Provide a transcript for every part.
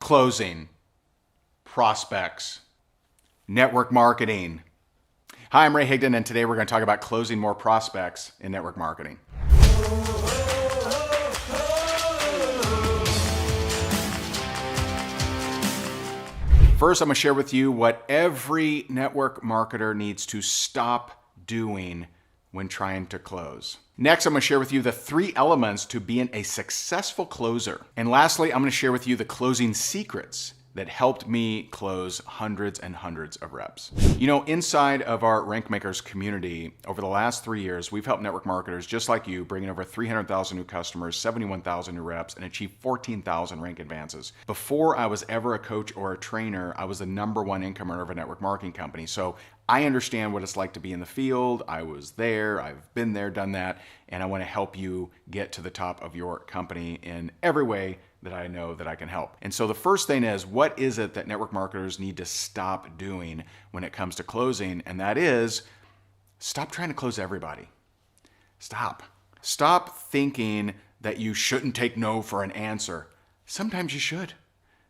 closing, prospects, network marketing. Hi, I'm Ray Higdon, and today we're going to talk about closing more prospects in network marketing. First, I'm going to share with you what every network marketer needs to stop doing when trying to close. Next, I'm going to share with you the 3 elements to being a successful closer. And lastly, I'm going to share with you the closing secrets that helped me close hundreds and hundreds of reps. You know, inside of our Rank Makers community, over the last 3 years, we've helped network marketers just like you bring in over 300,000 new customers, 71,000 new reps, and achieve 14,000 rank advances. Before I was ever a coach or a trainer, I was the #1 income earner of a network marketing company. So I understand what it's like to be in the field. I was there, I've been there, done that, and I want to help you get to the top of your company in every way that I know that I can help. And so the first thing is, what is it that network marketers need to stop doing when it comes to closing? And that is, stop trying to close everybody. Stop. Stop thinking that you shouldn't take no for an answer. Sometimes you should.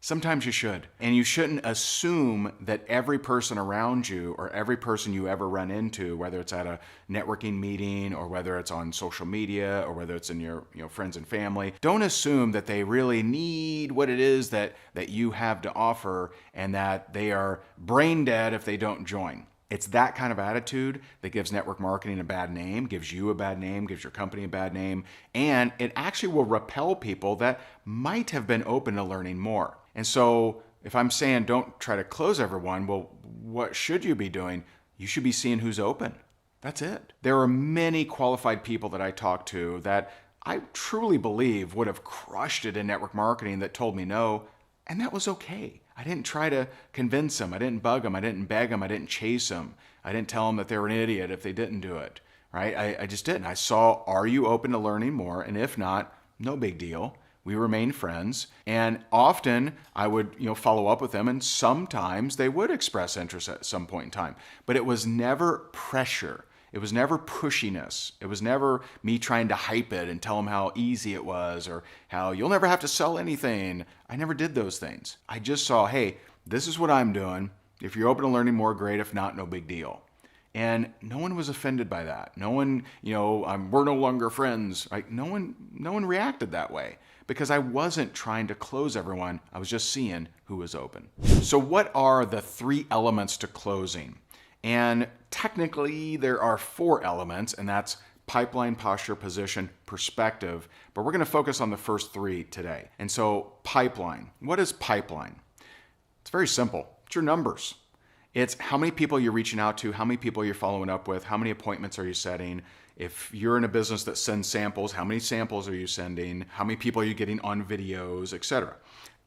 Sometimes you should. And you shouldn't assume that every person around you or every person you ever run into, whether it's at a networking meeting or whether it's on social media or whether it's in your friends and family, don't assume that they really need what it is that you have to offer and that they are brain dead if they don't join. It's that kind of attitude that gives network marketing a bad name, gives you a bad name, gives your company a bad name, and it actually will repel people that might have been open to learning more. And so if I'm saying don't try to close everyone, well, what should you be doing? You should be seeing who's open. That's it. There are many qualified people that I talk to that I truly believe would have crushed it in network marketing that told me no, and that was okay. I didn't try to convince them. I didn't bug them. I didn't beg them. I didn't chase them. I didn't tell them that they were an idiot if they didn't do it, right? I just didn't. I saw, are you open to learning more? And if not, no big deal. We remained friends, and often I would, follow up with them, and sometimes they would express interest at some point in time. But it was never pressure. It was never pushiness. It was never me trying to hype it and tell them how easy it was or how you'll never have to sell anything. I never did those things. I just saw, hey, this is what I'm doing. If you're open to learning more, great. If not, no big deal. And no one was offended by that. No one, we're no longer friends. Like no one reacted that way because I wasn't trying to close everyone. I was just seeing who was open. So what are the 3 elements to closing? And technically there are 4 elements, and that's pipeline, posture, position, perspective. But we're going to focus on the first 3 today. And so pipeline. What is pipeline? It's very simple. It's your numbers. It's how many people you're reaching out to, how many people you're following up with, how many appointments are you setting. If you're in a business that sends samples, how many samples are you sending? How many people are you getting on videos, etc.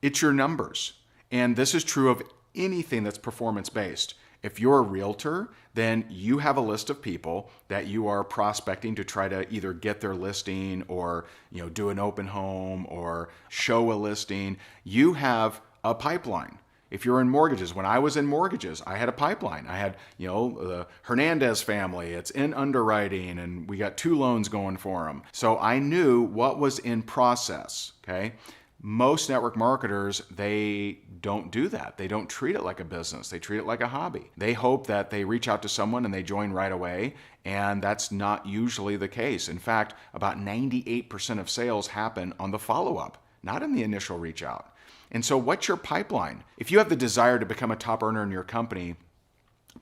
It's your numbers. And this is true of anything that's performance-based. If you're a realtor, then you have a list of people that you are prospecting to try to either get their listing or do an open home or show a listing. You have a pipeline. If you're in mortgages, when I was in mortgages, I had a pipeline. I had, the Hernandez family, it's in underwriting, and we got 2 loans going for them. So I knew what was in process, okay? Most network marketers, they don't do that. They don't treat it like a business. They treat it like a hobby. They hope that they reach out to someone and they join right away, and that's not usually the case. In fact, about 98% of sales happen on the follow-up, not in the initial reach out. And so what's your pipeline? If you have the desire to become a top earner in your company,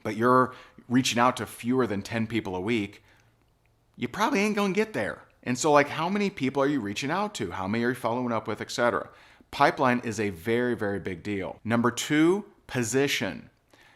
but you're reaching out to fewer than 10 people a week, you probably ain't going to get there. And so how many people are you reaching out to? How many are you following up with, etc.? Pipeline is a very, very big deal. Number 2, position.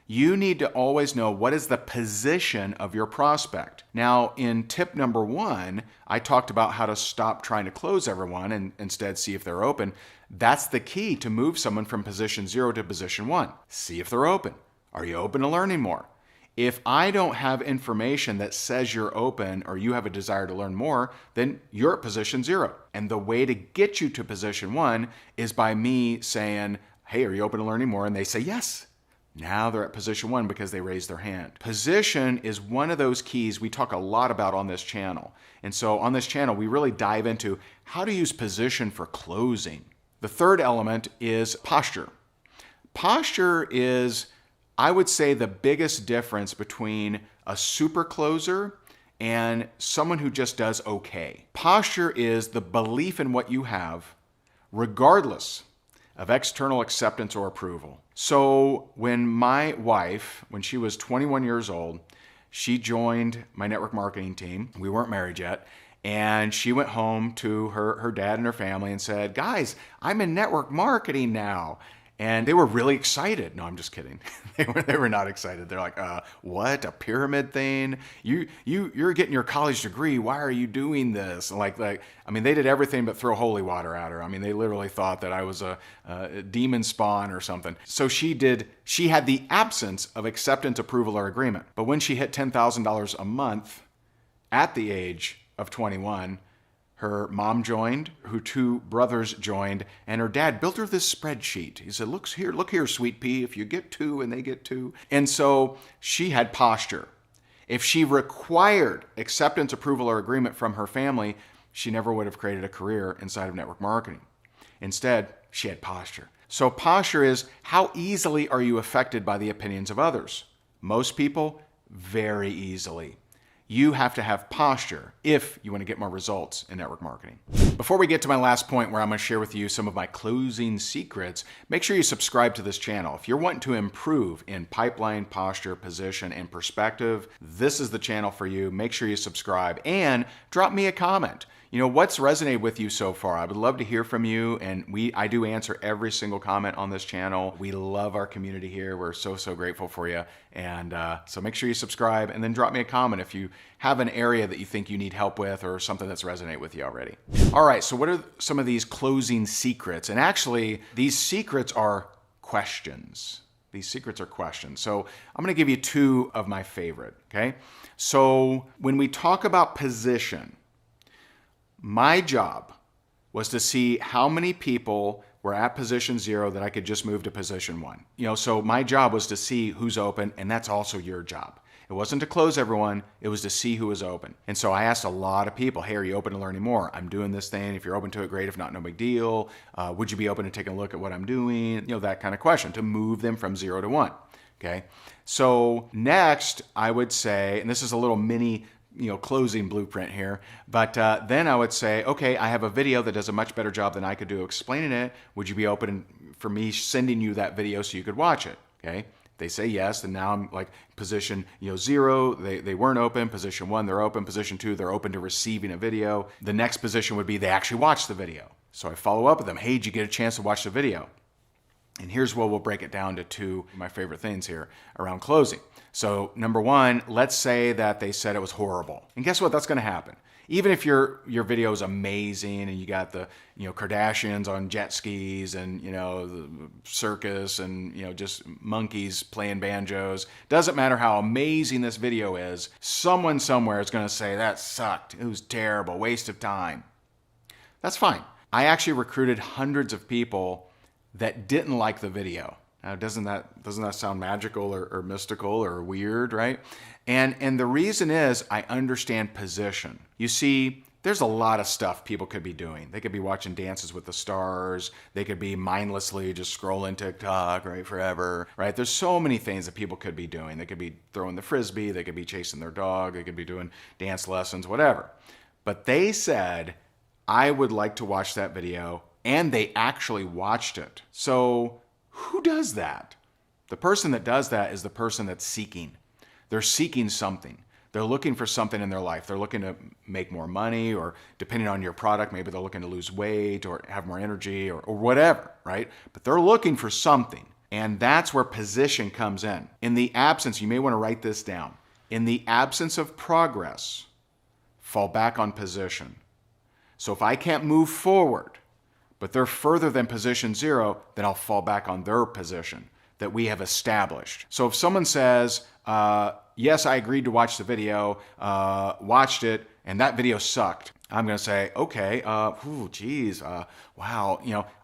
You need to always know what is the position of your prospect. Now, in tip number 1, I talked about how to stop trying to close everyone and instead see if they're open. That's the key to move someone from position 0 to position 1. See if they're open. Are you open to learning more? If I don't have information that says you're open or you have a desire to learn more, then you're at position 0. And the way to get you to position 1 is by me saying, hey, are you open to learning more? And they say yes. Now they're at position 1 because they raised their hand. Position is one of those keys we talk a lot about on this channel. And so on this channel, we really dive into how to use position for closing. The third element is posture. Posture is, I would say, the biggest difference between a super closer and someone who just does okay. Posture is the belief in what you have, regardless of external acceptance or approval. So when my wife, when she was 21 years old, she joined my network marketing team. We weren't married yet. And she went home to her dad and her family and said, guys, I'm in network marketing now. And they were really excited. No, I'm just kidding. They were not excited. They're like, what? A pyramid thing? You're getting your college degree. Why are you doing this? And they did everything but throw holy water at her. I mean, they literally thought that I was a demon spawn or something. So she had the absence of acceptance, approval, or agreement. But when she hit $10,000 a month at the age of 21, her mom joined, her two brothers joined, and her dad built her this spreadsheet. He said, look here, sweet pea, if you get two and they get two. And so she had posture. If she required acceptance, approval, or agreement from her family, she never would have created a career inside of network marketing. Instead, she had posture. So posture is, how easily are you affected by the opinions of others? Most people, very easily. You have to have posture if you want to get more results in network marketing. Before we get to my last point, where I'm going to share with you some of my closing secrets, make sure you subscribe to this channel. If you're wanting to improve in pipeline, posture, position, and perspective, this is the channel for you. Make sure you subscribe and drop me a comment. What's resonated with you so far? I would love to hear from you, and I do answer every single comment on this channel. We love our community here. We're so grateful for you. And so make sure you subscribe and then drop me a comment if you have an area that you think you need help with or something that's resonated with you already. All right, so what are some of these closing secrets? And actually, these secrets are questions. These secrets are questions. So I'm going to give you two of my favorite, okay? So when we talk about position, my job was to see how many people were at position 0 that I could just move to position 1. So my job was to see who's open, and that's also your job. It wasn't to close everyone, it was to see who was open. And so I asked a lot of people, hey, are you open to learning more? I'm doing this thing. If you're open to it, great. If not, no big deal. Would you be open to taking a look at what I'm doing? That kind of question, to move them from 0 to 1. Okay. So next I would say, and this is a little mini closing blueprint here. But then I would say, okay, I have a video that does a much better job than I could do explaining it. Would you be open for me sending you that video so you could watch it? Okay. They say yes, and now I'm like position 0, they weren't open. Position 1, they're open. Position 2, they're open to receiving a video. The next position would be they actually watched the video. So I follow up with them. Hey, did you get a chance to watch the video? And here's where we'll break it down to two of my favorite things here around closing. So number one, let's say that they said it was horrible. And guess what? That's going to happen. Even if your video is amazing and you got the Kardashians on jet skis and the circus and just monkeys playing banjos, doesn't matter how amazing this video is, someone somewhere is going to say that sucked. It was terrible, waste of time. That's fine. I actually recruited hundreds of people that didn't like the video. Now, doesn't that sound magical or mystical or weird, right? And the reason is I understand position. You see, there's a lot of stuff people could be doing. They could be watching Dances with the Stars. They could be mindlessly just scrolling TikTok, right, forever, right? There's so many things that people could be doing. They could be throwing the Frisbee. They could be chasing their dog. They could be doing dance lessons, whatever. But they said, I would like to watch that video, and they actually watched it. So who does that? The person that does that is the person that's seeking. They're seeking something. They're looking for something in their life. They're looking to make more money, or depending on your product, maybe they're looking to lose weight or have more energy or whatever, right? But they're looking for something. And that's where position comes in. In the absence, you may want to write this down. In the absence of progress, fall back on position. So if I can't move forward, but they're further than position 0, then I'll fall back on their position that we have established. So if someone says, yes, I agreed to watch the video, watched it, and that video sucked, I'm going to say, okay, wow,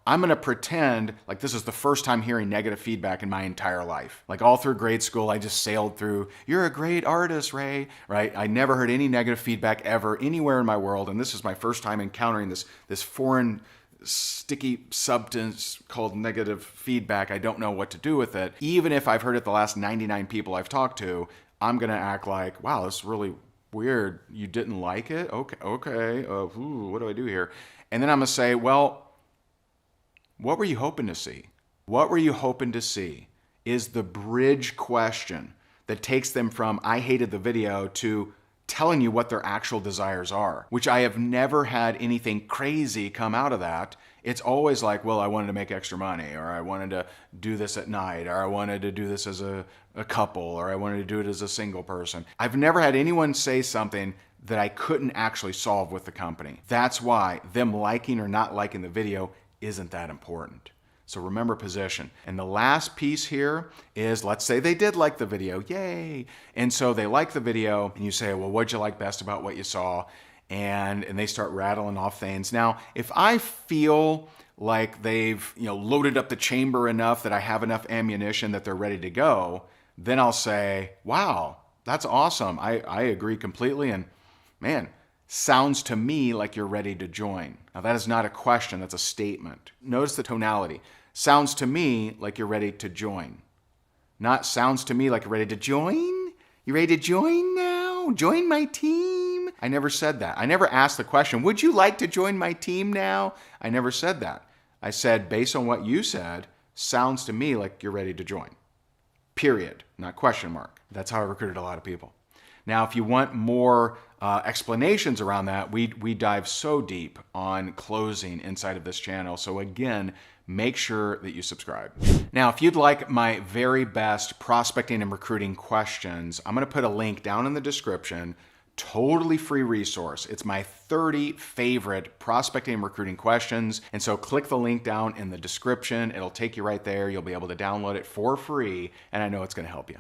I'm going to pretend like this is the first time hearing negative feedback in my entire life. Like all through grade school, I just sailed through, you're a great artist, Ray, right? I never heard any negative feedback ever anywhere in my world, and this is my first time encountering this foreign sticky substance called negative feedback. I don't know what to do with it. Even if I've heard it the last 99 people I've talked to, I'm going to act like, wow, this is really weird. You didn't like it? Okay. What do I do here? And then I'm going to say, well, what were you hoping to see? What were you hoping to see is the bridge question that takes them from I hated the video to telling you what their actual desires are, which I have never had anything crazy come out of that. It's always like, well, I wanted to make extra money, or I wanted to do this at night, or I wanted to do this as a couple, or I wanted to do it as a single person. I've never had anyone say something that I couldn't actually solve with the company. That's why them liking or not liking the video isn't that important. So remember position. And the last piece here is, let's say they did like the video, yay. And so they like the video and you say, well, what'd you like best about what you saw? And they start rattling off things. Now, if I feel like they've loaded up the chamber enough that I have enough ammunition that they're ready to go, then I'll say, wow, that's awesome. I agree completely. And man, sounds to me like you're ready to join. Now that is not a question, that's a statement. Notice the tonality. Sounds to me like you're ready to join. Not sounds to me like you're ready to join? You ready to join now? Join my team? I never said that. I never asked the question, would you like to join my team now? I never said that. I said, based on what you said, sounds to me like you're ready to join. Period, not question mark. That's how I recruited a lot of people. Now, if you want more explanations around that, we dive so deep on closing inside of this channel. So again, make sure that you subscribe. Now, if you'd like my very best prospecting and recruiting questions, I'm going to put a link down in the description. Totally free resource. It's my 30 favorite prospecting and recruiting questions. And so click the link down in the description. It'll take you right there. You'll be able to download it for free. And I know it's going to help you.